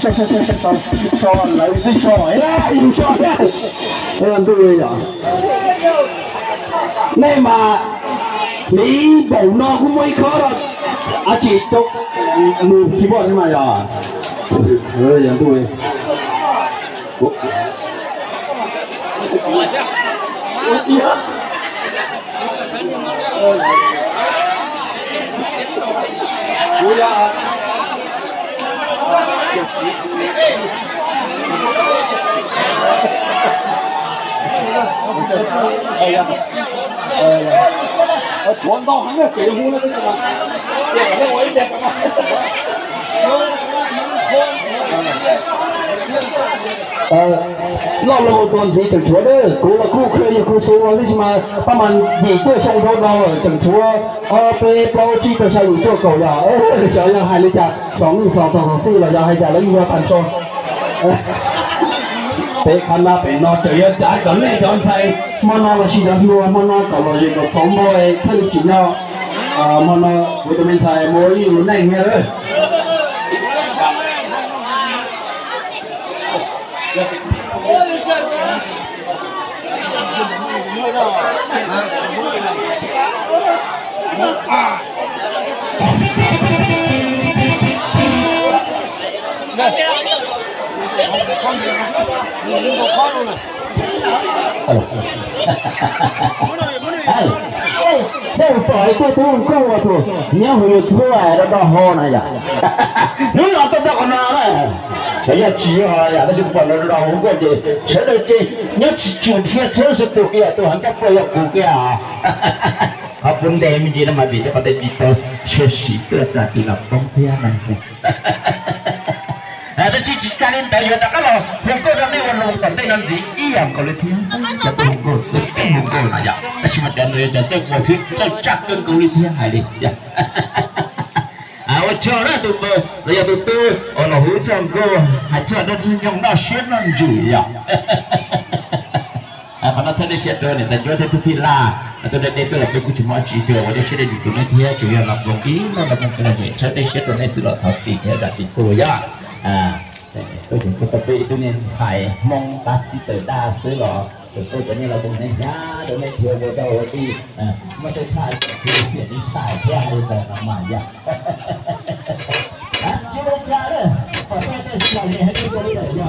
来是少呀，有少呀，对呀。你嘛，你无孬咁咪可啦，阿姐都冇希望嘛呀，人对。我记啊。不要啊！哎呀，传到还没给呼了，这个，点给我一点吧。รอบเราตอนที่จังชัวเด้อกูละกูเคยอยู่กูสู้นี่ใช่ไหมประมาณ2ตัวช่องรถเราจังชัวไปเปล่าที่ตัวช่างตัวเก่าอย่าเสียยังให้เลยจ้ะ2 เราอย่าให้จ้ะแล้วอยู่ว่าพันชนไปคันละไปนอเจอจ่ายตอนนี้ตอนใส่มันนอเราชิดอยู่มันนอก็เราอยู่กับ2บ่อยท่านกินเนาะมันนอวิตามินใส่โมอยู่ในเงี้ยเลยได้ปล่อยตัวทุ่งก็ว่าตัวเนี่ยหัวทั่วแล้วก็หอนะอย่านู้นเราต้องกันนะใช่ยังจีฮะอย่าได้จุดปนเราหัวก็จะใช่ได้จีเนี่ยจุดที่เชื่อสุดตัวเกี่ยตัวหันกับปล่อยกูเกี่ยapa deh menjadi nama dia pada kita sesi keterangan pembiaran. Ada sih kalian tahu tak kalau hukum ini orang penting nanti iya kalau dia jatuh hukum aja. Cuma jangan dia jatuh masih cocok dengan kalau dia hari ya. Awak cara tu tu, dia tu orang hujan ko, aja ada yang nasihat nanti ya. Karena saya siap tu ni, dan juga tu pila atau dan itu lah aku cuma cerita, wadah cerita di tu nanti ya, cuba nak lagi, nak kerja. Saya siap tu ni sudah tahu dia dah tipu ya. Tôi chúng tôi tập itu ni phải mong taksi terdah selo. Tôi tadi lah pun nanya, tu ni dia berdoa di, macam saya dia ni saya dia ada nama ya. Cuba cara, apa yang saya lihat itu dia ya.